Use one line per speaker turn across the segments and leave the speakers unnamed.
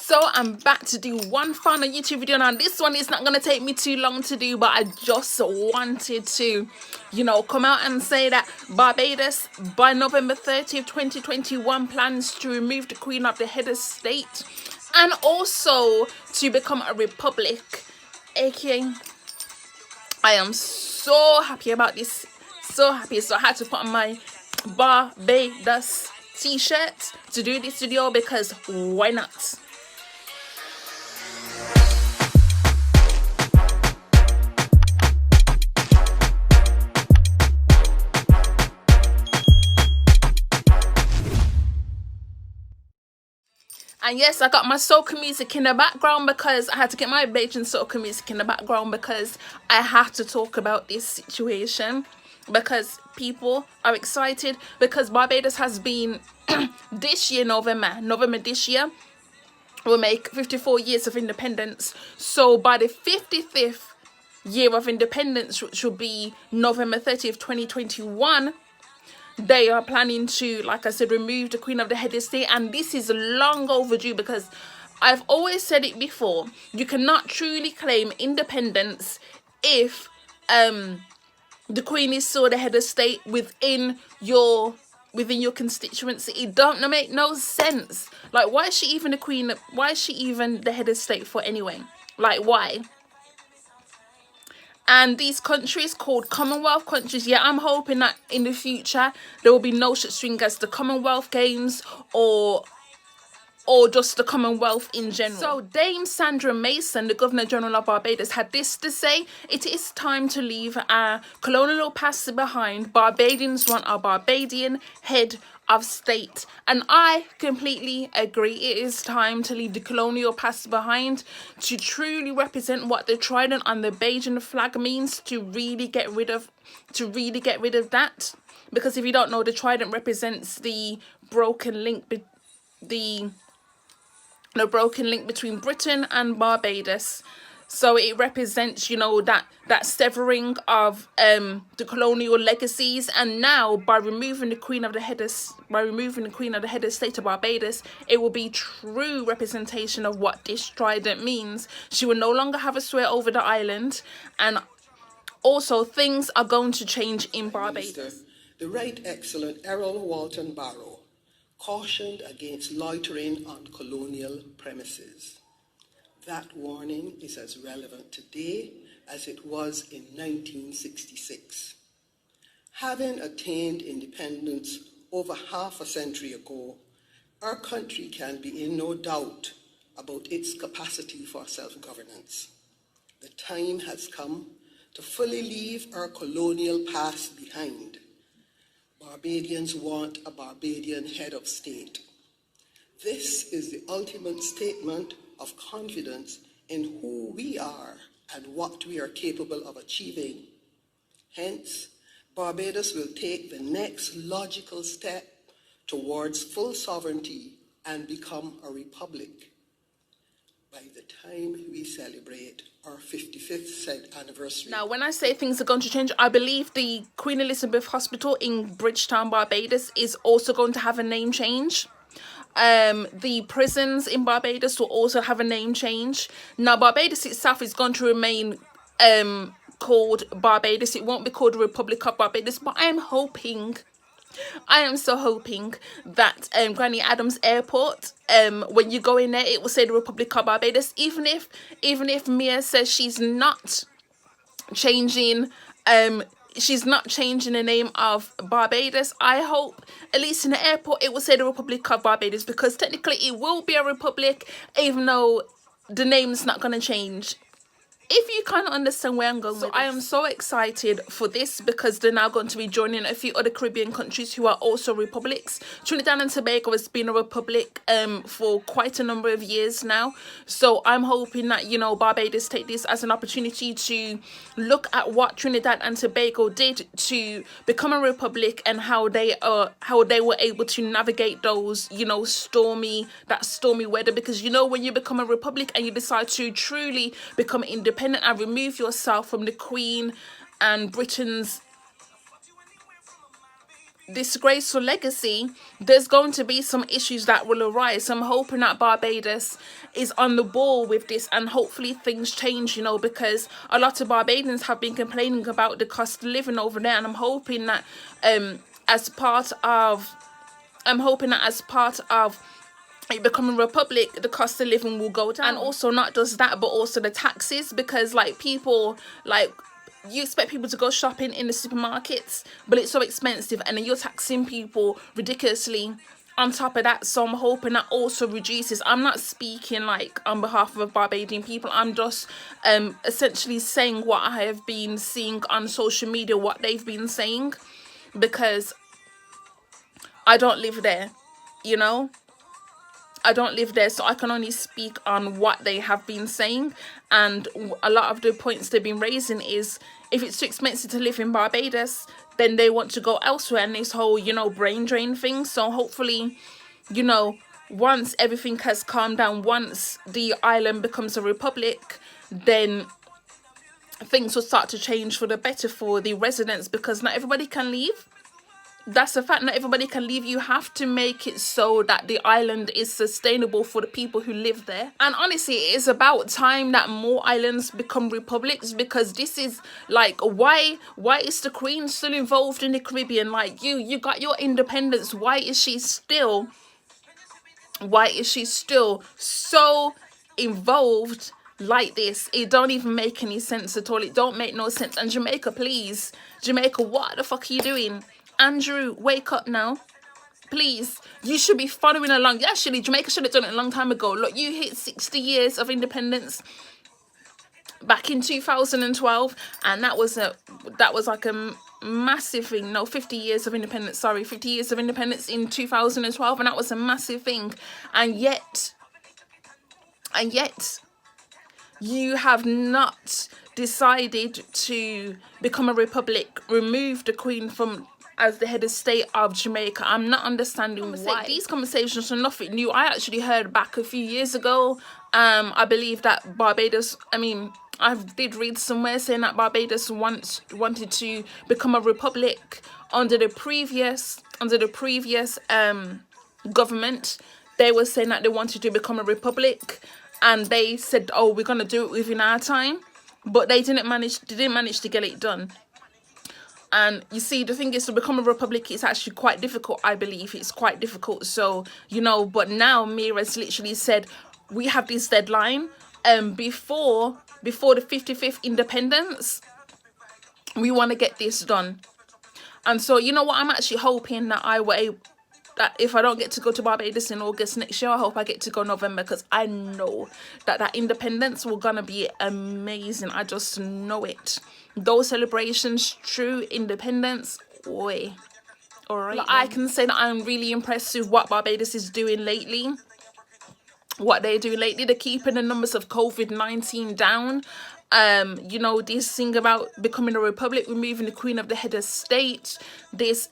So I'm back to do one final YouTube video. Now this one is not going to take me too long to do, but I just wanted to, come out and say that Barbados by November 30th, 2021 plans to remove the Queen of the head of state and also to become a republic, aka I am so happy about this, so happy. So I had to put on my Barbados t-shirt to do this video because why not? And yes, I got my soca music in the background because I had to get my Bajan soca music in the background because I have to talk about this situation because people are excited because Barbados has been this year, November this year will make 54 years of independence. So by the 55th year of independence, which will be November 30th, 2021, they are planning to, like I said, remove the Queen of the head of state, and this is long overdue because I've always said it before, you cannot truly claim independence if the Queen is still the head of state within your constituency. It don't make no sense. Like, why is she even the Queen? Why is she even the head of state for anyway? Like, why? And these countries called Commonwealth countries, yeah, I'm hoping that in the future there will be no such thing as the Commonwealth Games or just the Commonwealth in general. So Dame Sandra Mason, the Governor General of Barbados, had this to say: "It is time to leave our colonial past behind. Barbadians want a Barbadian head of state." And I completely agree. It is time to leave the colonial past behind to truly represent what the trident on the Bajan flag means, to really get rid of that. Because if you don't know, the trident represents the broken link between Britain and Barbados. So it represents, that severing of the colonial legacies. And now by removing the Queen of the head of state of Barbados, it will be true representation of what this trident means. She will no longer have a swear over the island, and also things are going to change in Barbados.
The Right Excellent Errol Walton Barrow cautioned against loitering on colonial premises. That warning is as relevant today as it was in 1966. Having attained independence over half a century ago, our country can be in no doubt about its capacity for self-governance. The time has come to fully leave our colonial past behind. Barbadians want a Barbadian head of state. This is the ultimate statement of confidence in who we are and what we are capable of achieving. Hence, Barbados will take the next logical step towards full sovereignty and become a republic by the time we celebrate our 55th anniversary.
Now, when I say things are going to change, I believe the Queen Elizabeth Hospital in Bridgetown, Barbados is also going to have a name change. The prisons in Barbados will also have a name change. Now, Barbados itself is going to remain called Barbados. It won't be called the Republic of Barbados, but I am so hoping that Granny Adams Airport, when you go in there, it will say the Republic of Barbados. Even if Mia says she's not changing the name of Barbados, I hope at least in the airport it will say the Republic of Barbados, because technically it will be a republic even though the name's not going to change. If you kind of understand where I'm going with this. I am so excited for this because they're now going to be joining a few other Caribbean countries who are also republics. Trinidad and Tobago has been a republic for quite a number of years now. So I'm hoping that, Barbados take this as an opportunity to look at what Trinidad and Tobago did to become a republic and how they were able to navigate those, stormy weather. Because, when you become a republic and you decide to truly become independent and remove yourself from the Queen and Britain's disgraceful legacy, there's going to be some issues that will arise. So I'm hoping that Barbados is on the ball with this, and hopefully things change, you know, because a lot of Barbadians have been complaining about the cost of living over there, and I'm hoping that as part of it becoming a republic, the cost of living will go down. And also not just that, but also the taxes, because like people, like, you expect people to go shopping in the supermarkets, but it's so expensive, and then you're taxing people ridiculously on top of that. So I'm hoping that also reduces. I'm not speaking like on behalf of Barbadian people, I'm just essentially saying what I have been seeing on social media, what they've been saying, because I don't live there, you know. I don't live there, so I can only speak on what they have been saying. And a lot of the points they've been raising is, if it's too expensive to live in Barbados, then they want to go elsewhere, and this whole, you know, brain drain thing. So hopefully, you know, once everything has calmed down, once the island becomes a republic, then things will start to change for the better for the residents, because not everybody can leave. That's a fact. Not everybody can leave. You have to make it so that the island is sustainable for the people who live there. And honestly, it is about time that more islands become republics, because this is like, why is the Queen still involved in the Caribbean? Like, you got your independence. Why is she still so involved like this? It don't even make any sense at all. It don't make no sense. And Jamaica, please, Jamaica, what the fuck are you doing? Andrew, wake up now, please. You should be following along. Actually, Jamaica should have done it a long time ago. Look, you hit 60 years of independence back in 2012, and that was like a massive thing. No, 50 years of independence. Sorry, 50 years of independence in 2012, and that was a massive thing. And yet, you have not decided to become a republic, remove the Queen from as the head of state of Jamaica. I'm not understanding why. These conversations are nothing new. I actually heard back a few years ago, I believe that Barbados, I did read somewhere saying that Barbados wanted to become a republic under the previous government. They were saying that they wanted to become a republic, and they said, oh, we're gonna do it within our time, but they didn't manage to get it done. And you see, the thing is, to become a republic, it's actually quite difficult. I believe it's quite difficult. So, you know, but now Mira's literally said, we have this deadline before the 55th independence, we want to get this done. And so, you know what, I'm actually hoping that that if I don't get to go to Barbados in August next year, I hope I get to go November, because I know that independence will gonna be amazing. I just know it. Those celebrations, true independence, oi. Alright, I can say that I'm really impressed with what Barbados is doing lately. They're keeping the numbers of COVID-19 down. You know, this thing about becoming a republic, removing the Queen of the head of state, this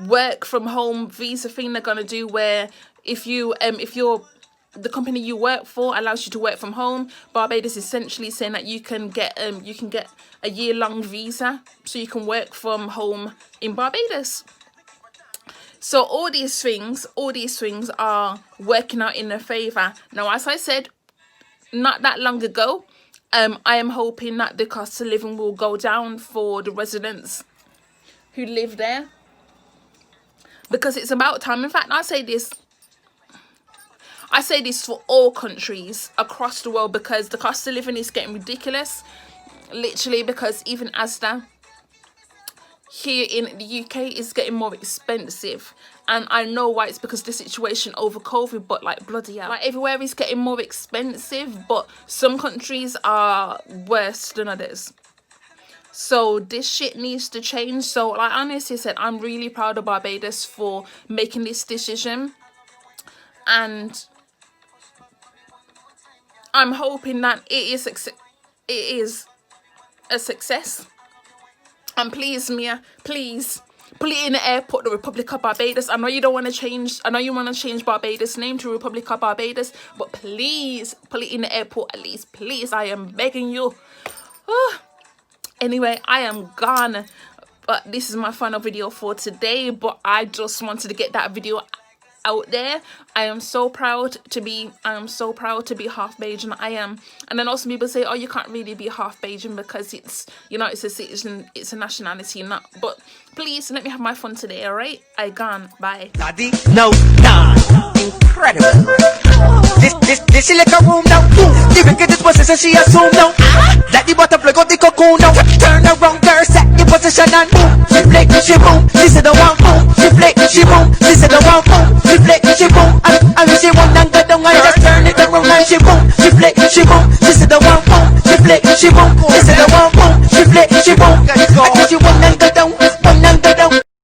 work from home visa thing they're gonna do, where if you're the company you work for allows you to work from home, Barbados is essentially saying that you can get a year-long visa so you can work from home in Barbados. So all these things are working out in their favor. Now, as I said not that long ago, I am hoping that the cost of living will go down for the residents who live there, because it's about time. In fact, I say this for all countries across the world, because the cost of living is getting ridiculous, literally, because even Asda here in the UK is getting more expensive. And I know why. It's because of the situation over COVID, but like, bloody hell, like, everywhere is getting more expensive, but some countries are worse than others. So this shit needs to change. So like, honestly said, I'm really proud of Barbados for making this decision, and I'm hoping that it is a success. And please, Mia, please put it in the airport, the Republic of Barbados. I know you don't want to change. I know you want to change Barbados' name to Republic of Barbados, but please put it in the airport at least. Please, I am begging you. Anyway, I am gone. But this is my final video for today, but I just wanted to get that video out there. I am so proud to be half Bajan. I am. And then also people say, oh, you can't really be half Bajan because it's, you know, it's a citizen, it's a nationality, not. But please let me have my fun today, all right? I gone. Bye.
Daddy, no, nah, incredible. This is like a room now. Even get this position, she assume no. That the butterfly got the cocoon now. Turn around, girl, set the position and boom. She flick, she boom. This is the one boom. She flick, she boom. This is the one boom. She flick, she boom. And she won't and go down and just turn it around and she boom. She flick, she boom. This is the one boom. She flick, she boom. This is the one boom. She flick, she boom. And she won't and